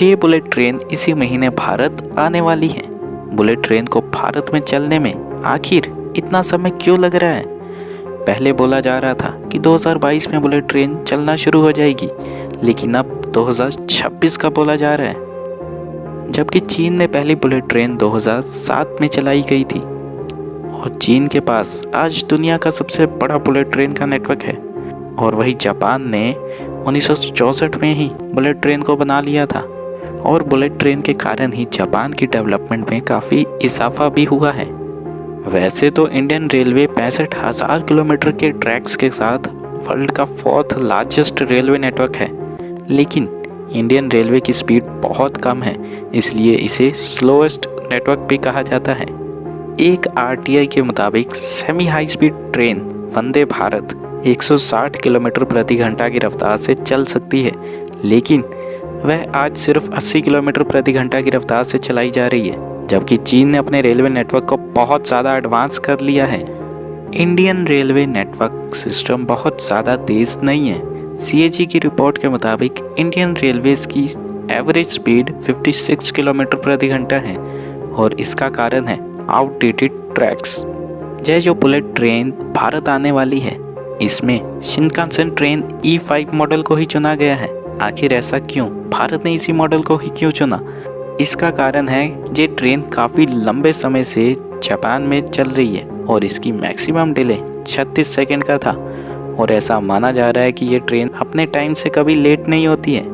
6 bullet train इसी महीने भारत आने वाली हैं। बुलेट ट्रेन को भारत में चलने में आखिर इतना समय क्यों लग रहा है? पहले बोला जा रहा था कि 2022 में बुलेट ट्रेन चलना शुरू हो जाएगी, लेकिन अब 2026 का बोला जा रहा है। जबकि चीन में पहली बुलेट ट्रेन 2007 में चलाई गई थी और चीन के पास आज दुनिया का सबसे बड़ा बुलेट ट्रेन का नेटवर्क है। और वही जापान ने 1964 में ही बुलेट ट्रेन को बना लिया था और बुलेट ट्रेन के कारण ही जापान की डेवलपमेंट में काफ़ी इजाफा भी हुआ है। वैसे तो इंडियन रेलवे 65,000 किलोमीटर के ट्रैक्स के साथ वर्ल्ड का 4th लार्जेस्ट रेलवे नेटवर्क है, लेकिन इंडियन रेलवे की स्पीड बहुत कम है, इसलिए इसे स्लोएस्ट नेटवर्क भी कहा जाता है। एक आरटीआई के मुताबिक semi high speed train Vande Bharat 160 kilometre प्रति घंटा की रफ्तार से चल सकती है, लेकिन वह आज सिर्फ 80 किलोमीटर प्रति घंटा की रफ्तार से चलाई जा रही है। जबकि चीन ने अपने रेलवे नेटवर्क को बहुत ज़्यादा एडवांस कर लिया है। इंडियन रेलवे नेटवर्क सिस्टम बहुत ज़्यादा तेज़ नहीं है। CAG की रिपोर्ट के मुताबिक इंडियन रेलवेज की एवरेज स्पीड 56 किलोमीटर प्रति घंटा है और इसका कारण है आउटडेटेड ट्रैक्स। जो बुलेट ट्रेन भारत आने वाली है, इसमें शिनकानसेन ट्रेन E5 मॉडल को ही चुना गया है। आखिर ऐसा क्यों? भारत ने इसी मॉडल को ही क्यों चुना? इसका कारण है ये ट्रेन काफ़ी लंबे समय से जापान में चल रही है और इसकी मैक्सिमम डिले 36 सेकंड का था और ऐसा माना जा रहा है कि ये ट्रेन अपने टाइम से कभी लेट नहीं होती है।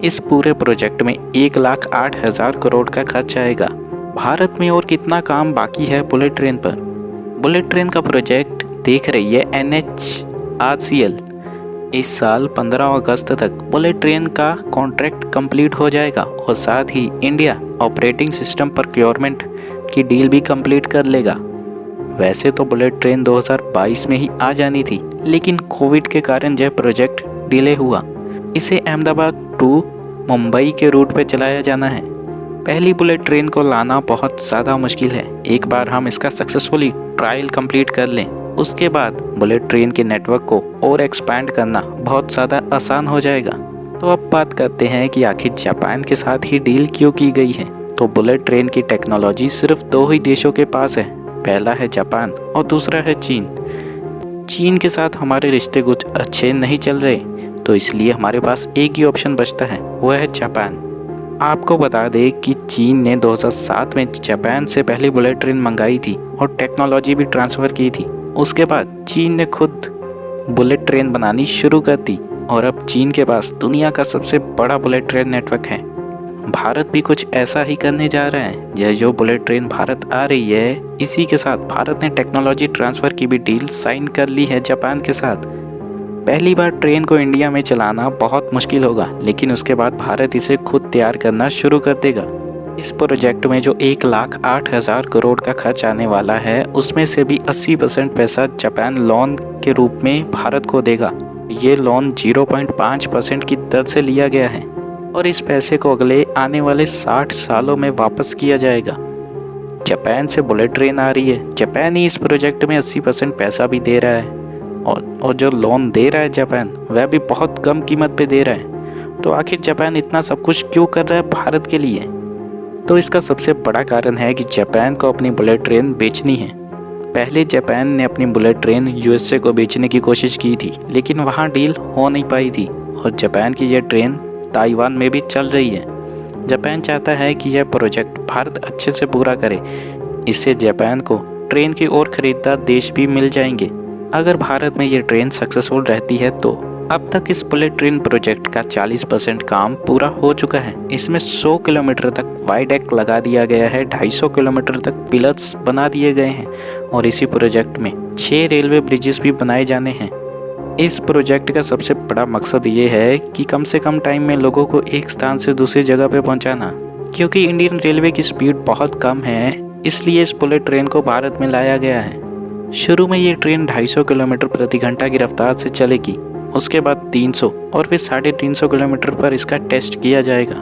इस पूरे प्रोजेक्ट में 1,08,000 करोड़ का खर्च आएगा। भारत में और कितना काम बाकी है बुलेट ट्रेन पर? बुलेट ट्रेन का प्रोजेक्ट देख रही है NHRCL। इस साल 15 अगस्त तक बुलेट ट्रेन का कॉन्ट्रैक्ट कंप्लीट हो जाएगा और साथ ही इंडिया ऑपरेटिंग सिस्टम प्रोक्योरमेंट की डील भी कंप्लीट कर लेगा। वैसे तो बुलेट ट्रेन 2022 में ही आ जानी थी, लेकिन कोविड के कारण यह प्रोजेक्ट डिले हुआ। इसे अहमदाबाद टू मुंबई के रूट पे चलाया जाना है। पहली बुलेट ट्रेन को लाना बहुत ज़्यादा मुश्किल है। एक बार हम इसका सक्सेसफुली ट्रायल कंप्लीट कर लें, उसके बाद बुलेट ट्रेन के नेटवर्क को और एक्सपैंड करना बहुत ज़्यादा आसान हो जाएगा। तो अब बात करते हैं कि आखिर जापान के साथ ही डील क्यों की गई है। तो बुलेट ट्रेन की टेक्नोलॉजी सिर्फ 2 ही देशों के पास है, पहला है जापान और दूसरा है चीन। चीन के साथ हमारे रिश्ते कुछ अच्छे नहीं चल रहे, तो इसलिए हमारे पास एक ही ऑप्शन बचता है, वह है जापान। आपको बता दें कि चीन ने 2007 में जापान से पहली बुलेट ट्रेन मंगाई थी और टेक्नोलॉजी भी ट्रांसफ़र की थी। उसके बाद चीन ने खुद बुलेट ट्रेन बनानी शुरू कर दी और अब चीन के पास दुनिया का सबसे बड़ा बुलेट ट्रेन नेटवर्क है। भारत भी कुछ ऐसा ही करने जा रहा है। यह जो बुलेट ट्रेन भारत आ रही है, इसी के साथ भारत ने टेक्नोलॉजी ट्रांसफ़र की भी डील साइन कर ली है जापान के साथ। पहली बार ट्रेन को इंडिया में चलाना बहुत मुश्किल होगा, लेकिन उसके बाद भारत इसे खुद तैयार करना शुरू कर देगा। इस प्रोजेक्ट में जो 1,08,000 करोड़ का खर्च आने वाला है, उसमें से भी 80% पैसा जापान लोन के रूप में भारत को देगा। ये लोन 0.5% की दर से लिया गया है और इस पैसे को अगले आने वाले 60 सालों में वापस किया जाएगा। जापान से बुलेट ट्रेन आ रही है, जापान ही इस प्रोजेक्ट में 80% पैसा भी दे रहा है और जो लोन दे रहा है जापान, वह भी बहुत कम कीमत पे दे रहा है। तो आखिर जापान इतना सब कुछ क्यों कर रहा है भारत के लिए? तो इसका सबसे बड़ा कारण है कि जापान को अपनी बुलेट ट्रेन बेचनी है। पहले जापान ने अपनी बुलेट ट्रेन USA को बेचने की कोशिश की थी, लेकिन वहाँ डील हो नहीं पाई थी और जापान की यह ट्रेन ताइवान में भी चल रही है। जापान चाहता है कि यह प्रोजेक्ट भारत अच्छे से पूरा करे। इससे जापान को ट्रेन के और खरीदार देश भी मिल जाएंगे। अगर भारत में ये ट्रेन सक्सेसफुल रहती है तो अब तक इस बुलेट ट्रेन प्रोजेक्ट का 40% काम पूरा हो चुका है। इसमें 100 किलोमीटर तक वाइडेक लगा दिया गया है, 250 किलोमीटर तक पिलर्स बना दिए गए हैं और इसी प्रोजेक्ट में 6 रेलवे ब्रिजेस भी बनाए जाने हैं। इस प्रोजेक्ट का सबसे बड़ा मकसद ये है कि कम से कम टाइम में लोगों को एक स्थान से दूसरी जगह पे पहुंचाना। क्योंकि इंडियन रेलवे की स्पीड बहुत कम है, इसलिए इस बुलेट ट्रेन को भारत में लाया गया है। शुरू में ये ट्रेन 250 किलोमीटर प्रति घंटा की रफ्तार से चलेगी, उसके बाद 300 और फिर 350 किलोमीटर पर इसका टेस्ट किया जाएगा।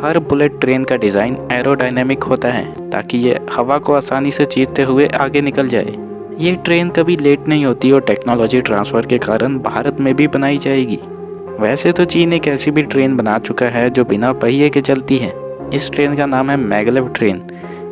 हर बुलेट ट्रेन का डिज़ाइन एरोडायनेमिक होता है ताकि ये हवा को आसानी से चीरते हुए आगे निकल जाए। ये ट्रेन कभी लेट नहीं होती और टेक्नोलॉजी ट्रांसफ़र के कारण भारत में भी बनाई जाएगी। वैसे तो चीन एक ऐसी भी ट्रेन बना चुका है जो बिना पहिए के चलती है। इस ट्रेन का नाम है मैगलेव ट्रेन।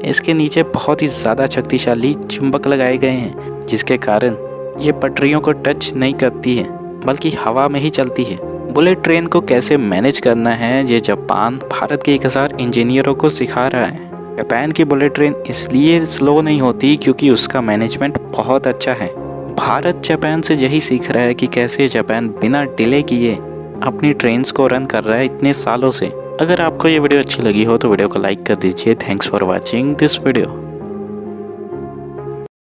इसके नीचे बहुत ही ज़्यादा शक्तिशाली चुंबक लगाए गए हैं, जिसके कारण ये पटरियों को टच नहीं करती है बल्कि हवा में ही चलती है। बुलेट ट्रेन को कैसे मैनेज करना है ये जापान भारत के 1000 इंजीनियरों को सिखा रहा है। जापान की बुलेट ट्रेन इसलिए स्लो नहीं होती क्योंकि उसका मैनेजमेंट बहुत अच्छा है। भारत जापान से यही सीख रहा है कि कैसे जापान बिना डिले किए अपनी ट्रेन्स को रन कर रहा है इतने सालों से। अगर आपको ये वीडियो अच्छी लगी हो तो वीडियो को लाइक कर दीजिए। Thanks for watching this video.